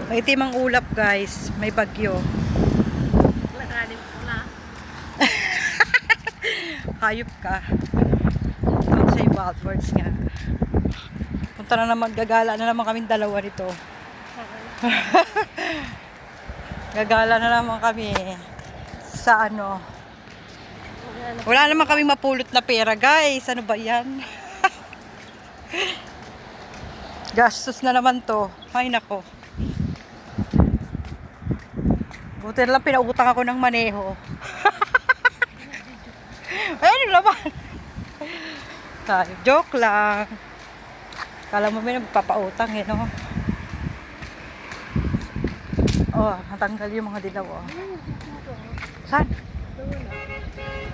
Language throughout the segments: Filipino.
Maitim ang ulap guys, may bagyo. Laganin ko na. Hayop ka. Don't say bad words nga. Punta na naman, gagala na naman kaming dalawa nito. Gagala na naman kami sa ano. Wala naman kaming mapulot na pera guys. Ano ba yan? Gastos na naman to. Ay nako. Buti na lang pinautang ako ng maneho. Ay, ano naman? Joke lang. Kala mo may nagpapautang eh, no? Oh, natanggal yung mga dilaw, oh. Saan?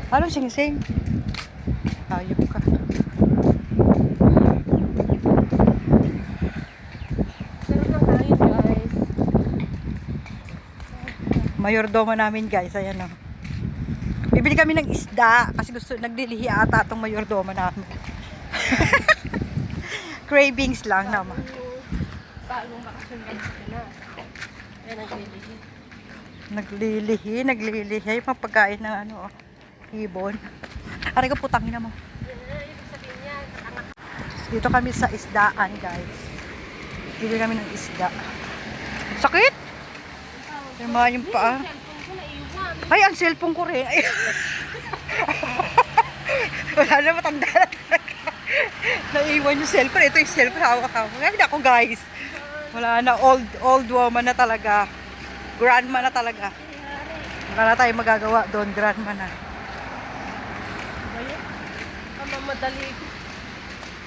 Anong sing-sing? Hayop ka. Mayordomo namin guys, ayan o. Bibili kami ng isda kasi gusto, naglilihi ata itong mayordomo namin. Cravings lang naman. Bagong bakasyon ka na. Ayan, Naglilihi. Yung mga pagkain ng ano, ibon. Aray ko putangin na mo. Ibig sabihin yan, Dito kami sa isdaan guys. Bibili kami ng isda. Sakit! Yung paa. Ay, ang cellphone ko rin. Ay. Wala na, matanda na talaga. Naiwan yung cellphone. Ito yung cellphone. Hawak-hawak. Ay, ako guys. Wala na. Old woman na talaga. Grandma na talaga. Wala na tayo magagawa doon. Grandma na. Madali.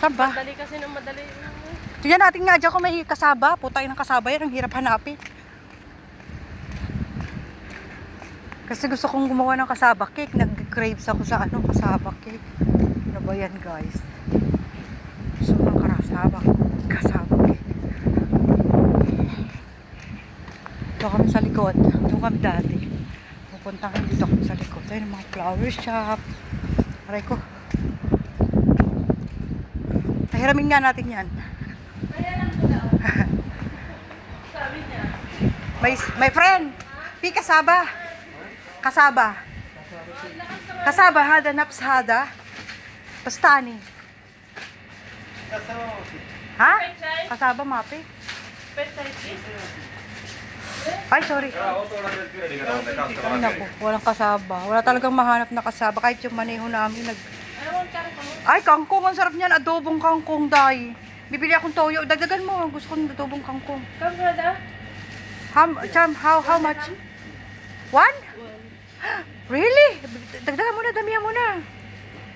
Saan ba? Madali kasi ng madali. Tignan natin nga dyan kung may kasaba. Putay ng kasaba yan. Ang hirap hanapin. Kasi gusto kong gumawa ng kasaba cake. Nag-craves ako sa ano, kasaba cake. Ano ba yan guys? Gusto ng kasaba cake. Ito kami sa likod. Ito kami dati. Pupunta kami dito kami sa likod. Ayun mga flower shop. Aray ko. Pahiramin nga natin yan. Sabi niya. My friend! Pi kasaba! Kasaba. Kasaba hada napshada. Pastani. Ha? Kasaba mapi. Ay, sorry. Ay, naku. Walang kasaba. Wala talagang mahanap na kasaba. Kahit yung maneho namin Ay, kangkong. Ang sarap niyan. Adobong kangkong, day. Bibili akong toyo. Dagdagan mo. Gusto ko ng adobong kangkong. Kamada? How much? One? Really? Dagdagan mo na, damihan mo na.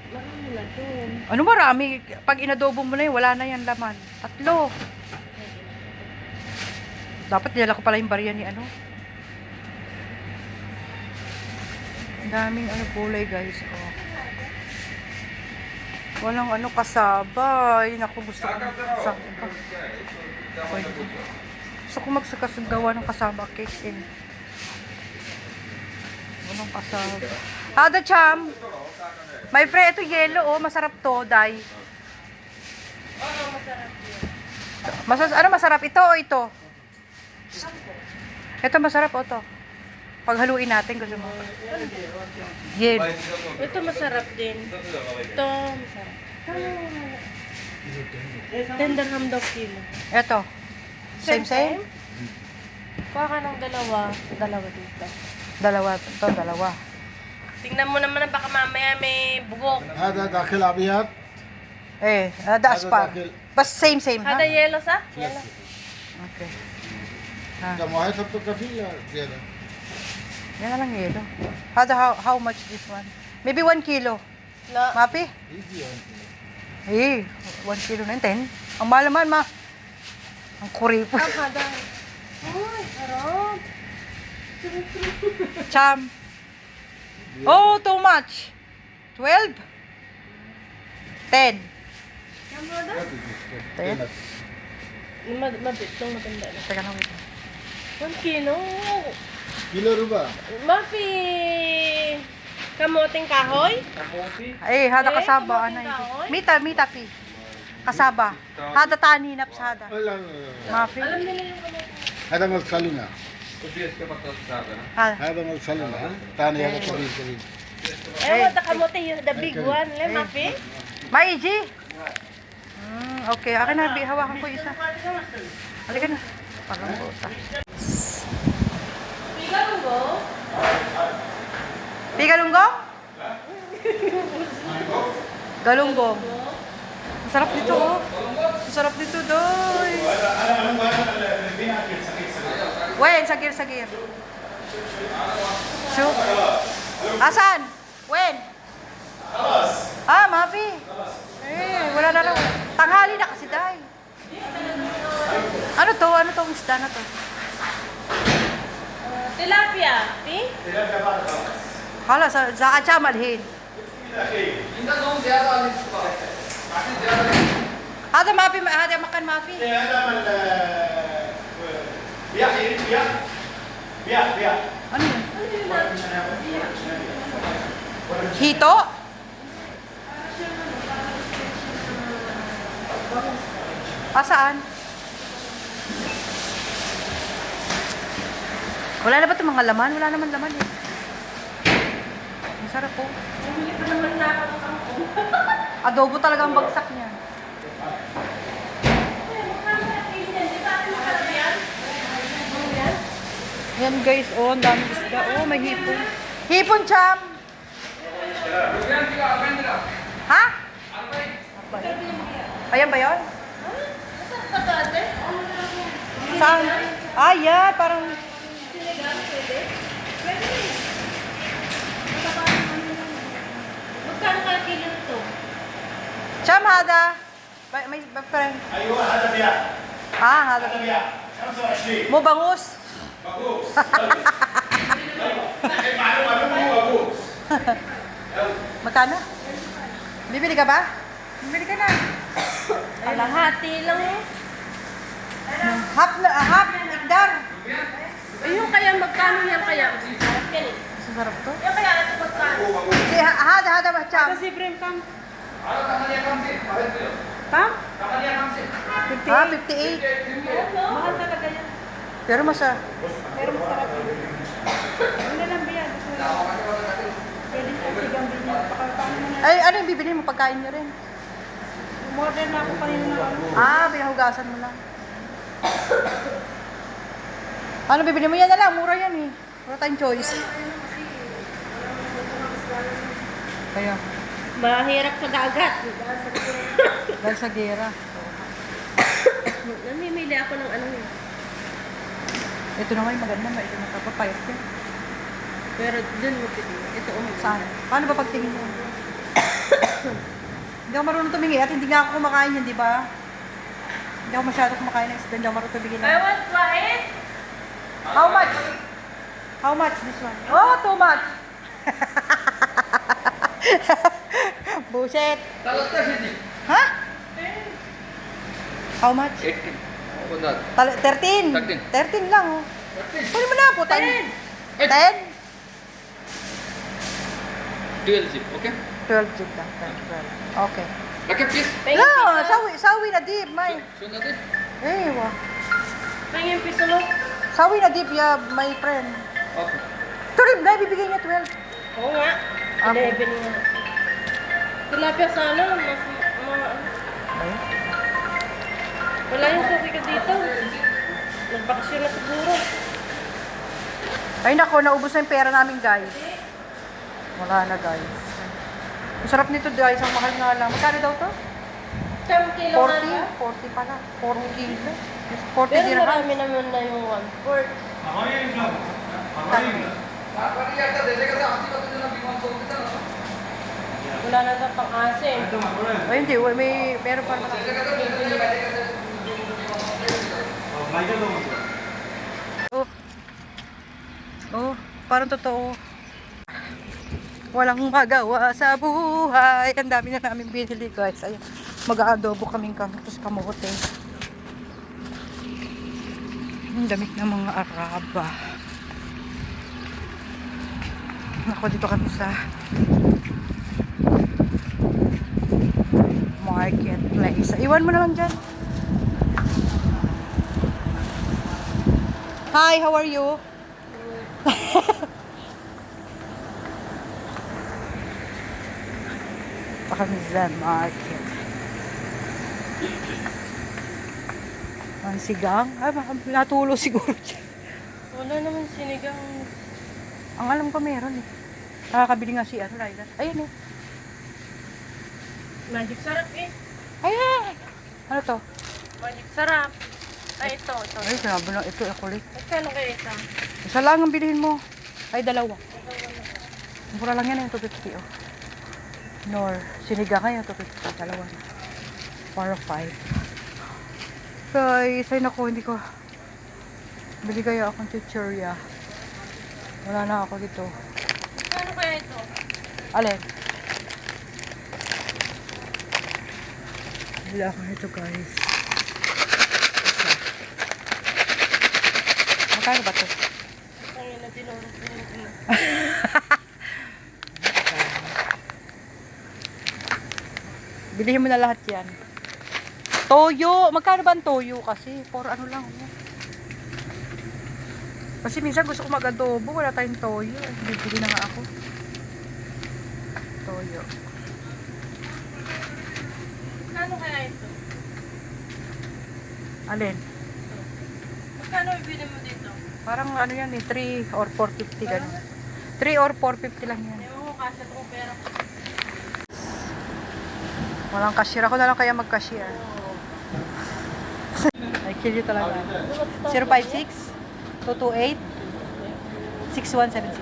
Marami na doon. Ano marami? Pag inadobo mo na yun, wala na yan laman. 3. Dapat nilala ko pala yung barya ni ano. Ang daming ano gulay guys. Oh. Walang ano kasaba. Ay, naku, gusto ko kasaba. Gusto ko magsagawa ng kasaba cake eh. Walang kasaba. Hada cham! My friend, ito yellow oh. Masarap to, day. Oo, masarap yun. Ano masarap? Ito o ito? Ito masarap o to? Paghaluin natin, gusto mo. Yellow. Ito masarap din. Ito masarap. 10 dirham daw kilo. Ito. Same? Kuha ka ng dalawa. Dalawa dito. Dalawa. Tingnan mo naman baka mamaya may bugok. هذا داخل ابيض The aspar. Bas same, ha? Ada yellow sa? Yellow. Okay. ده ما هي تبقى فيه زياده Yan na lang yellow. How much this one? Maybe 1 kilo. La. Mapi? يجي Eh, 1 kilo na yun. 10. Ang mahal naman, ma. Ang kuripos. Ada. Uy, harap. Cham. Oh, too much. 12? 10. Kamada? 10? Mabit lang maganda na. Teka na, wait. 1 kilo. كيلو ربع Mafi. Kamoting kahoy? Eh, hada Eh, kasaba. kamoting Ano kahoy? Mita, pi. Kasaba. Hada tani, napsada. لا Mafi. Alam nila yung kamoting. هذا مرسلنا Ah, هذا مرسلنا ثاني هذا كبير كبير Eh, takamote yung the big one. Le, Mafi? Maiji? Okay, akin na, hawakan ko isa. Halika na. Parang bota. Pigalunggo? Pigalunggong? Galunggong. Masarap dito, oh. Masarap dito, doy. Wen, sagir. Shoot. Asan? Wen? Ah, Mavi. Wala na raw. Tanghali na kasi, day. Ano to? Ano tong isda na to? Tilapia. Pi? Hala, sa acha malhin. Hada Mavi, hada makan Mavi. هذا من بيح Ano yun? Hito? Saan? Wala na ba itong mga laman? Wala naman laman eh. Ang sarap po. Adobo talaga ang bagsak niya. Yan guys, oh, ang daming isda. Oh, may hipon. Hipon, Cham! Ha? Ayan ba yun? Saan? Ah, yeah, parang... Magkano ka kilo nito? Cham, hada. May friend. ايوه هذا بيح Ah, hada. هذا بيح 25 Mo bangus. بقوس معلومه هو بقوس Magkano? Bibili ka ba? Bibili ka na. Kalahati lang eh. Half ikdar. Ayun kaya, magkano yan kaya? Sarap yan eh. Sarap to. Yung kaya ito magkano? Si hada ba, Cham? Kasi Brem, kam? Kam? Ah, 58. Mahal talaga yan. Pero masarap. Pero masarap yun. Ano lang ba yan? Pwede kasi gambin niya. Ay, ano yung bibili mo? Pagkain nyo rin. Umorder na ako kanina na ano. Ah, pinahugasan mo lang. Ano bibili mo? Yan na lang. Mura yan eh. Wala tayong choice. Kaya, Mahirap sa dagat. dahil sa gera. Namimili ako ng ano yun. Ito naman yung maganda. Ito na kapapayat yan. Pero dun mo pili. Ito Saan? Paano ba pagtingin mo? Hindi ako marunong tumingin at hindi nga ako kumakain yan, di ba? Hindi ako masyado kumakain ng isda. Hindi ako marunong tumingin. I want to eat. How much? How much this one? Oh, too much! Buset! Ha? How much? 13. 13 lang, oh. Pwede mo na po, 10. 10? 12 zip, okay? 12 jig lang. 12. Okay. Okay, please. Pengin No, piso. sawi na deep, may. So natin. Eh, wa. Pengin piso mo. Sawi na deep, yeah, my friend. Okay. Turib na, ibibigay niya 12. Oo nga. Ako. 11 nga. Tilapia sana. Mas mga... Wala yung suki ko dito. Nagbakasyon na siguro. Ay nako, naubos na yung pera namin, guys. Wala na, guys. Ang sarap nito, guys. Ang mahal nga lang. Magkano daw to? 10 kilo 40? na. 40 pala. 40 kilo. 40 Pero dirham. marami naman na yung 1/4. Wala na sa pang-asim. Ay, hindi. Meron pa naman. Oh. Oh, parang totoo. Walang magawa sa buhay. Ang dami na namin binili, guys. Ayun, mag-aadobo kaming kamatos kamote. Ang damit ng mga Araba. Ako, dito kami sa marketplace. Iwan mo naman dyan. Hi, how are you? Pakamisan Market. Ang sigang? Ay, natulo siguro dyan. Wala naman sinigang. Ang alam ko meron eh. Nakakabili nga si Laila. Ayun eh. Magic sarap eh. Ayan! Ano to? Magic sarap. Ay, ito. Ay, sinabi na ito, kulit. Magkano kayo ito? Isa lang ang bilhin mo. Ay, dalawa. Mura lang yan, 250 oh. Nor, sinigang ngayon, 250. Dalawa na. 4 or 5. Guys, ay naku, hindi ko. Bili kaya akong chichurya. Wala na ako dito. Magkano kaya ito? Alin? Bili ako nito guys. Isa. Magkano ba ito? Ang ina, tinurok ko yung Bilihin mo na lahat yan. Toyo! Magkano ba ang toyo kasi? For ano lang. Kasi minsan gusto ko mag-adobo. Wala tayong toyo. Bibili na nga ako. Toyo. Magkano kaya ito? Alin? Magkano ibili mo dito? Parang ano yan eh. 3 or 450 ganun. 3 or 450 lang yan. Ewan ko kasi ito kung pera ko. Walang cashier. Ako na lang kaya mag-cashier. I kill you talaga. 056 228 6176.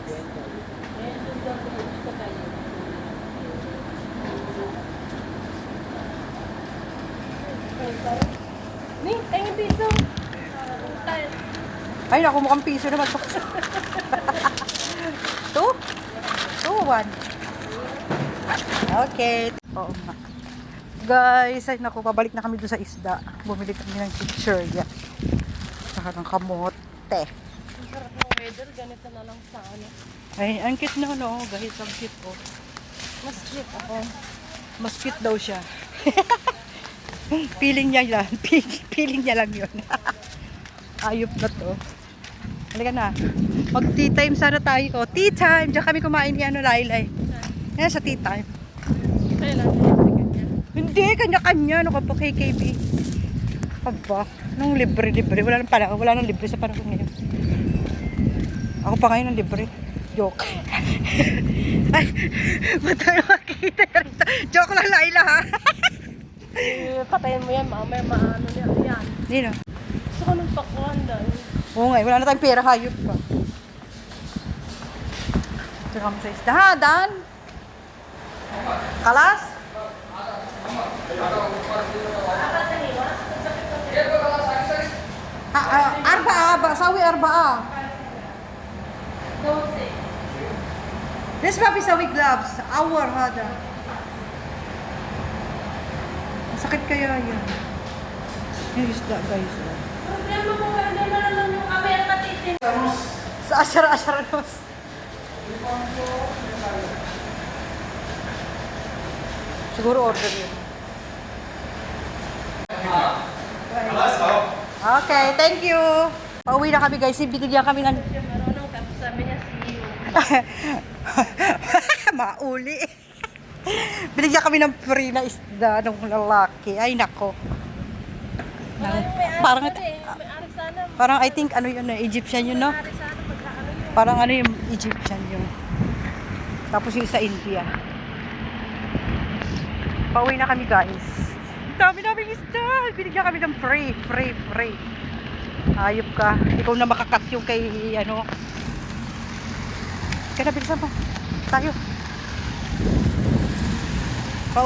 Ni, tingin piso. Tayo. Ay, naku, mukhang piso naman. 2? 2 o 1? Okay. Oo nga. Guys, ay naku, pabalik na kami doon sa isda. Bumili kami ng chichurya. Saka ng kamote. Ang sarap ng weather, ganito na lang sa ano. Ay, ang cute na no, guys, ang cute oh. Mas cute ako. Mas cute daw siya. Feeling niya lang. Feeling niya lang yun. Ayop na to. Halika na. Mag tea time sana tayo. Oh, tea time. Diyan kami kumain ni ano, Lailay. Yan sa tea time. Kailan? Hindi, kanya-kanya. Ano ka po, KKB? Aba, nung libre-libre. Wala nang pala. Wala nang libre sa panahon ngayon. Ako pa ngayon ang libre. Joke. Ay, ba't tayo makikita rito? Joke lang, Laila, ha? Patayin mo yan, mamaya maano niya. Yan. Hindi na. Gusto ko ng pakuan dahil. Oo nga, wala na tayong pera, hayop pa. Ito kami sa isda. Ha, Dan? Kalas? Arbaa, sawi arbaa. 12. This papi sawi gloves. Hour, hada. Sakit kaya yan. Yung isda, guys. Problema mo, hindi mo na lang yung kami ang katitin. Sa asar-asaranos. Siguro order yun. Okay, thank you. Pauwi na kami guys. Binigyan kami ng... Marunong ka, sabi niya see you. Mauli. Binigyan kami ng free na isda ng lalaki. Ay, nako. Parang, May-ari sana. parang I think ano yun, Egyptian yun, no? May-ari sana magkaano yun. Parang ano yung Egyptian yun. Tapos yung sa India. Pauwi na kami guys. Dami namin isda. Binigyan kami ng free. Ayop ka. Ikaw na makakat yung kay ano. Kaya bilisan mo. Tayo.